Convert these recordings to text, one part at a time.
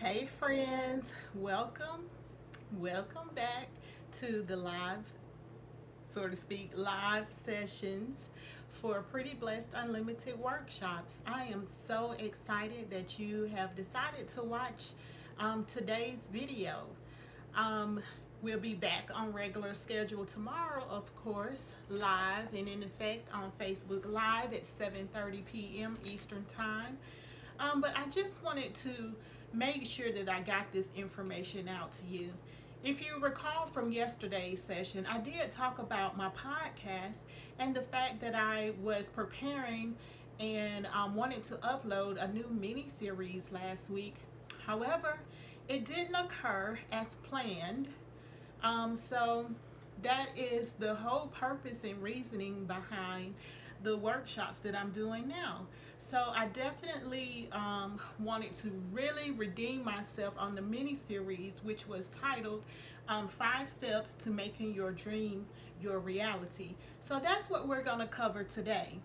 Hey friends, welcome back to the live, so to speak, live sessions for Pretty Blessed Unlimited workshops. I am so excited that you have decided to watch today's video. Um, we'll be back on regular schedule tomorrow, of course, live and in effect on Facebook Live at 7:30 p.m. Eastern Time. But I just wanted to make sure that I got this information out to you. If you recall from yesterday's session, I did talk about my podcast and the fact that I was preparing and wanted to upload a new mini series last week. However, it didn't occur as planned. So that is the whole purpose and reasoning behind the workshops that I'm doing now. So I definitely wanted to really redeem myself on the mini series, which was titled 5 Steps to Making Your Dream Your Reality. So that's what we're going to cover today.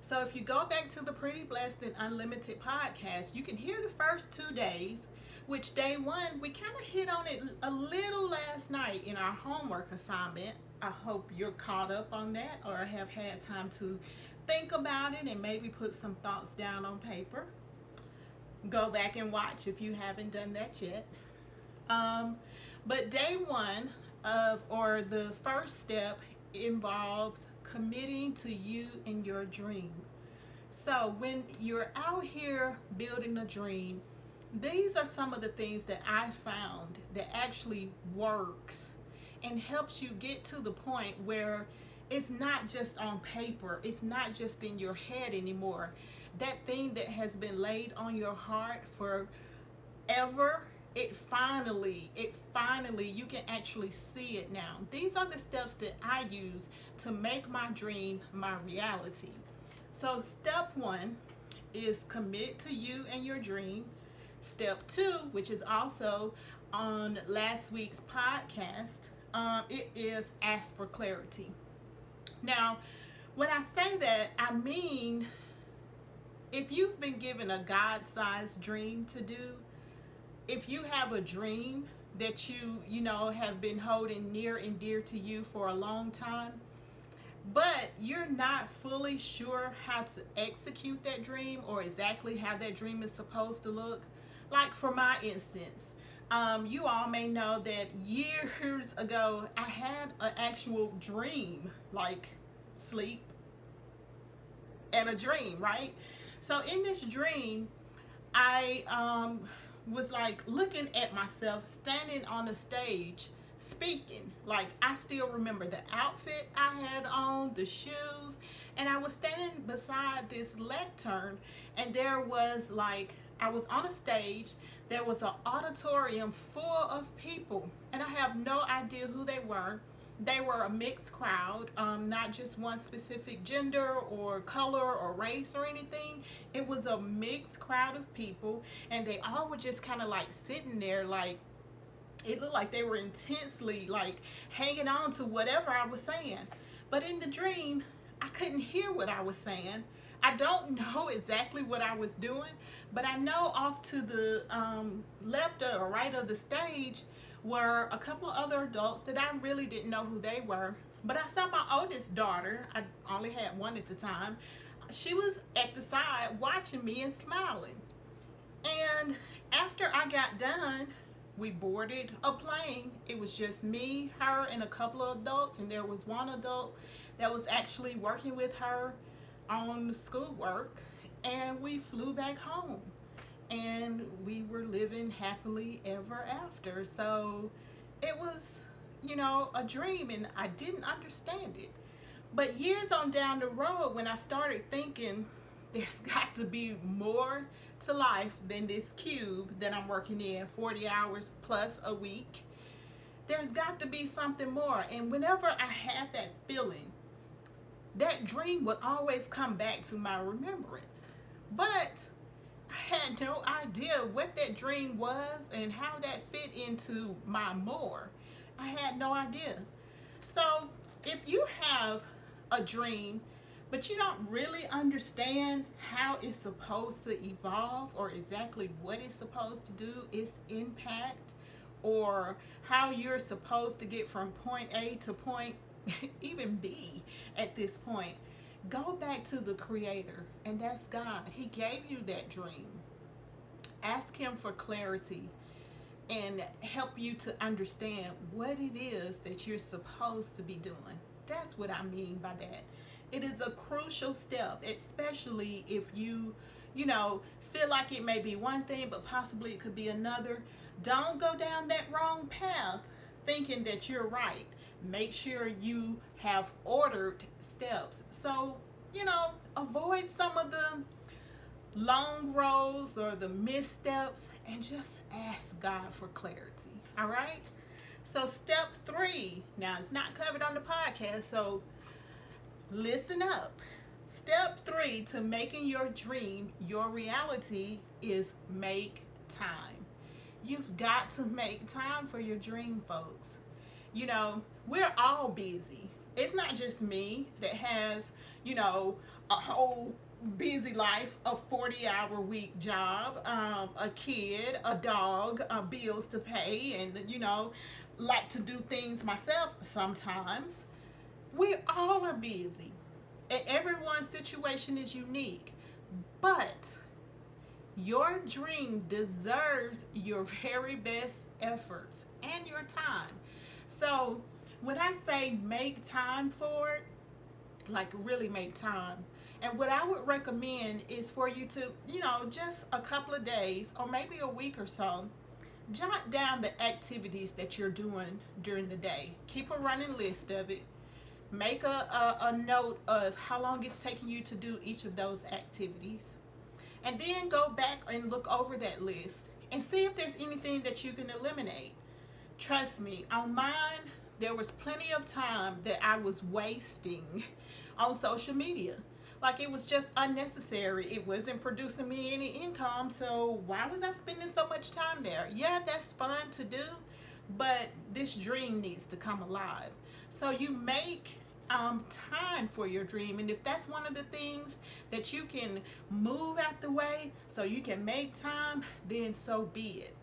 So if you go back to the Pretty Blessed and Unlimited podcast, you can hear the first 2 days, which day one, we kind of hit on it a little last night in our homework assignment. I hope you're caught up on that or have had time to think about it and maybe put some thoughts down on paper. Go back and watch if you haven't done that yet. But day one or the first step involves committing to you and your dream. So when you're out here building a dream, these are some of the things that I found that actually works and helps you get to the point where it's not just on paper, it's not just in your head anymore. That thing that has been laid on your heart forever, it finally, you can actually see it now. These are the steps that I use to make my dream my reality. So step one is commit to you and your dream. Step two, which is also on last week's podcast, it is ask for clarity. Now, when I say that, I mean if you've been given a God-sized dream to do, if you have a dream that you have been holding near and dear to you for a long time, but you're not fully sure how to execute that dream or exactly how that dream is supposed to look. Like for my instance, you all may know that years ago I had an actual dream, like sleep and a dream, right? So in this dream, I was like looking at myself standing on a stage speaking. Like I still remember the outfit I had on, the shoes, and I was standing beside this lectern, and there was like I was on a stage. There was an auditorium full of people, and I have no idea who they were. They were a mixed crowd, not just one specific gender or color or race or anything. It was a mixed crowd of people, and they all were just kind of like sitting there, like it looked like they were intensely like hanging on to whatever I was saying. But in the dream, I couldn't hear what I was saying. I don't know exactly what I was doing, but I know off to the left or right of the stage were a couple of other adults that I really didn't know who they were. But I saw my oldest daughter, I only had one at the time. She was at the side watching me and smiling. And after I got done, we boarded a plane. It was just me, her, and a couple of adults, and there was one adult that was actually working with her on schoolwork, and we flew back home, and we were living happily ever after. So it was, a dream, and I didn't understand it. But years on down the road, when I started thinking there's got to be more to life than this cube that I'm working in 40 hours plus a week, there's got to be something more. And whenever I had that feeling, that dream would always come back to my remembrance. But I had no idea what that dream was and how that fit into my more. I had no idea. So if you have a dream, but you don't really understand how it's supposed to evolve or exactly what it's supposed to do, its impact, or how you're supposed to get from point A to point even B at this point, go back to the creator, and that's God. He gave you that dream. Ask him for clarity and help you to understand what it is that you're supposed to be doing. That's what I mean by that. It is a crucial step, especially if you know, feel like it may be one thing, but possibly it could be another. Don't go down that wrong path thinking that you're right. Make sure you have ordered steps. So, you know, avoid some of the long roads or the missteps and just ask God for clarity. All right? So, step 3. Now, it's not covered on the podcast, so listen up. Step 3 to making your dream your reality is make time. You've got to make time for your dream, folks. You know, we're all busy. It's not just me that has, you know, a whole busy life, a 40-hour week job, a kid, a dog, bills to pay, and, you know, like to do things myself sometimes. We all are busy, and everyone's situation is unique, but your dream deserves your very best efforts and your time. So when I say make time for it, like really make time. And what I would recommend is for you to, you know, just a couple of days or maybe a week or so, jot down the activities that you're doing during the day. Keep a running list of it. Make a note of how long it's taking you to do each of those activities. And then go back and look over that list and see if there's anything that you can eliminate. Trust me, on mine, there was plenty of time that I was wasting on social media. Like, it was just unnecessary. It wasn't producing me any income, so why was I spending so much time there? Yeah, that's fun to do, but this dream needs to come alive. So you make time for your dream, and if that's one of the things that you can move out the way so you can make time, then so be it.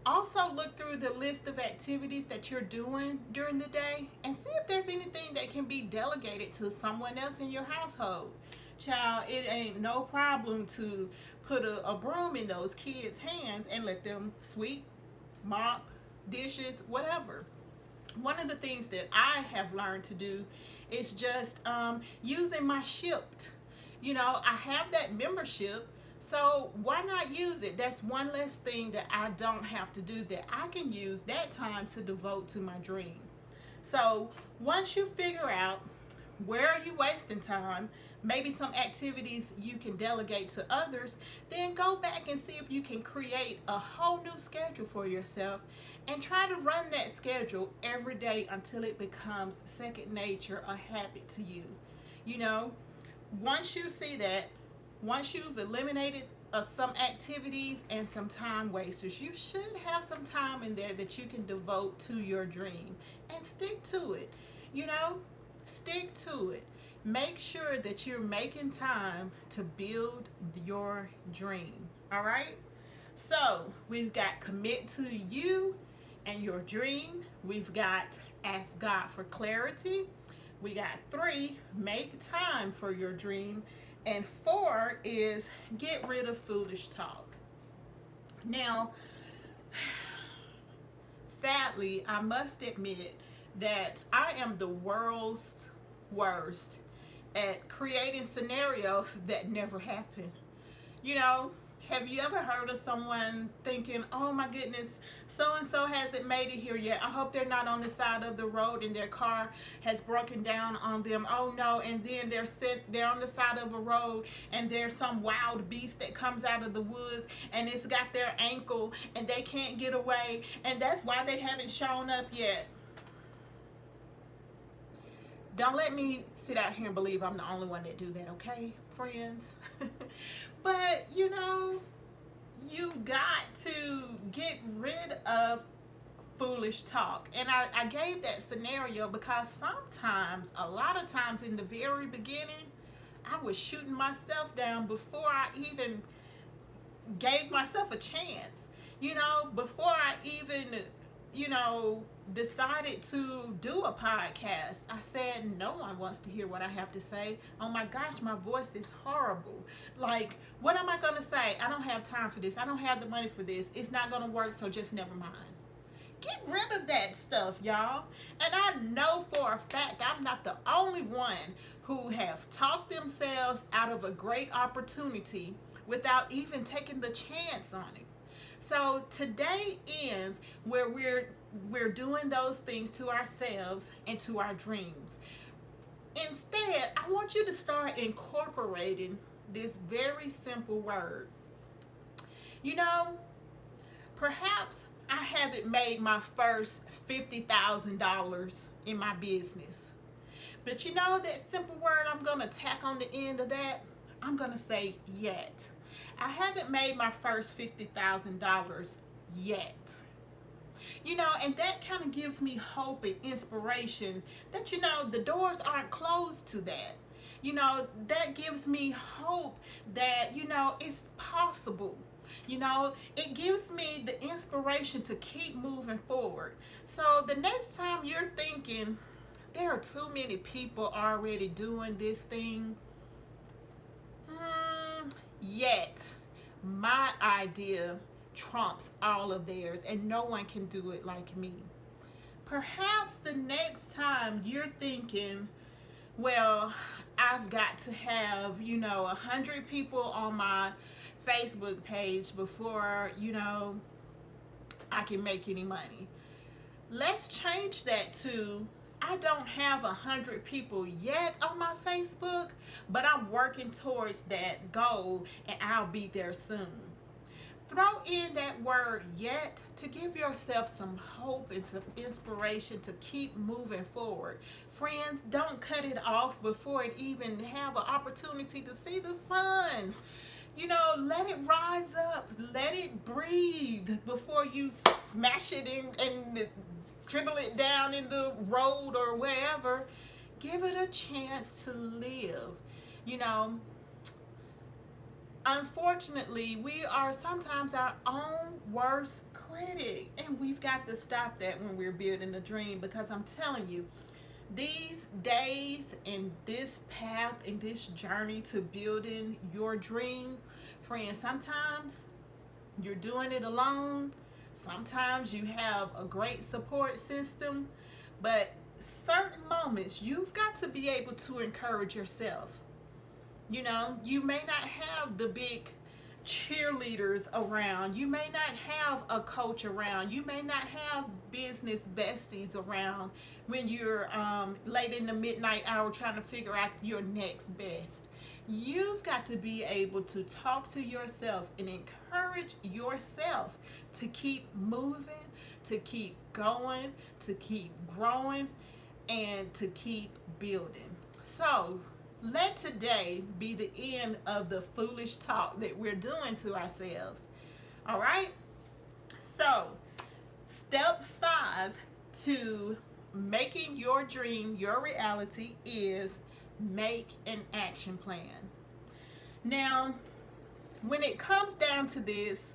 Also, look through the list of activities that you're doing during the day and see if there's anything that can be delegated to someone else in your household. Child, it ain't no problem to put a broom in those kids' hands and let them sweep, mop, dishes, whatever. One of the things that I have learned to do is just using my Shipt. You know, I have that membership, so why not use it? That's one less thing that I don't have to do, that I can use that time to devote to my dream. So once you figure out where are you wasting time, maybe some activities you can delegate to others, then go back and see if you can create a whole new schedule for yourself and try to run that schedule every day until it becomes second nature, a habit to you. You know, once you see that, once you've eliminated some activities and some time wasters, you should have some time in there that you can devote to your dream, and stick to it. You know, stick to it. Make sure that you're making time to build your dream. All right? So we've got commit to you and your dream. We've got ask God for clarity. We got 3, make time for your dream. And 4 is get rid of foolish talk. Now, sadly, I must admit that I am the world's worst at creating scenarios that never happen. You know, have you ever heard of someone thinking, oh my goodness, so-and-so hasn't made it here yet. I hope they're not on the side of the road and their car has broken down on them. Oh no, and then they're on the side of a road and there's some wild beast that comes out of the woods and it's got their ankle and they can't get away, and that's why they haven't shown up yet. Don't let me sit out here and believe I'm the only one that do that, okay, friends? But, you know, you got to get rid of foolish talk. And I gave that scenario because sometimes, a lot of times in the very beginning, I was shooting myself down before I even gave myself a chance. Before I even, you know, decided to do a podcast, I said, no one wants to hear what I have to say. Oh my gosh, my voice is horrible. Like, what am I going to say? I don't have time for this. I don't have the money for this. It's not going to work, so just never mind. Get rid of that stuff, y'all. And I know for a fact I'm not the only one who have talked themselves out of a great opportunity without even taking the chance on it. So today ends where we're doing those things to ourselves and to our dreams. Instead, I want you to start incorporating this very simple word. You know, perhaps I haven't made my first $50,000 in my business. But you know that simple word I'm going to tack on the end of that? I'm going to say yet. I haven't made my first $50,000 yet. And that kind of gives me hope and inspiration that, the doors aren't closed to that. That gives me hope that, it's possible. It gives me the inspiration to keep moving forward. So the next time you're thinking, there are too many people already doing this thing, yet my idea trumps all of theirs and no one can do it like me. Perhaps the next time you're thinking, well, I've got to have 100 people on my Facebook page before I can make any money. Let's change that to, I don't have 100 people yet on my Facebook, but I'm working towards that goal and I'll be there soon. Throw in that word yet to give yourself some hope and some inspiration to keep moving forward. Friends, don't cut it off before it even have an opportunity to see the sun. Let it rise up, let it breathe before you smash it and dribble it down in the road or wherever. Give it a chance to live. Unfortunately, we are sometimes our own worst critic, and we've got to stop that when we're building a dream, because I'm telling you, these days and this path and this journey to building your dream, friends, sometimes you're doing it alone. Sometimes you have a great support system, but certain moments you've got to be able to encourage yourself. You may not have the big cheerleaders around. You may not have a coach around. You may not have business besties around when you're late in the midnight hour trying to figure out your next best. You've got to be able to talk to yourself and encourage yourself to keep moving, to keep going, to keep growing, and to keep building. So let today be the end of the foolish talk that we're doing to ourselves. All right? So, step 5 to making your dream your reality is make an action plan. Now, when it comes down to this,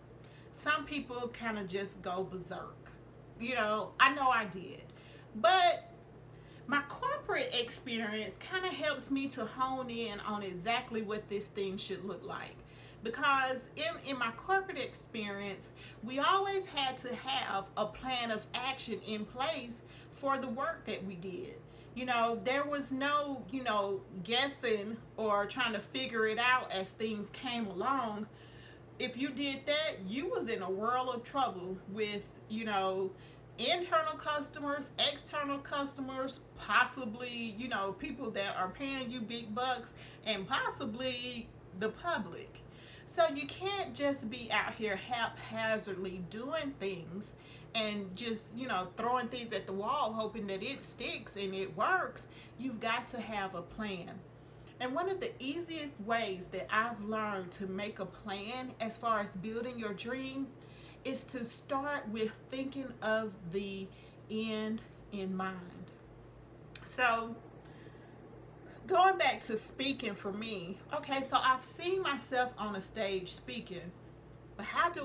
some people kind of just go berserk. I know I did. But my corporate experience kind of helps me to hone in on exactly what this thing should look like. Because in my corporate experience, we always had to have a plan of action in place for the work that we did. There was no, guessing or trying to figure it out as things came along. If you did that, you was in a world of trouble with, internal customers, external customers, possibly, people that are paying you big bucks, and possibly the public. So you can't just be out here haphazardly doing things and just, throwing things at the wall hoping that it sticks and it works. You've got to have a plan. And one of the easiest ways that I've learned to make a plan as far as building your dream is to start with thinking of the end in mind. So going back to speaking for me, okay, so I've seen myself on a stage speaking, but how do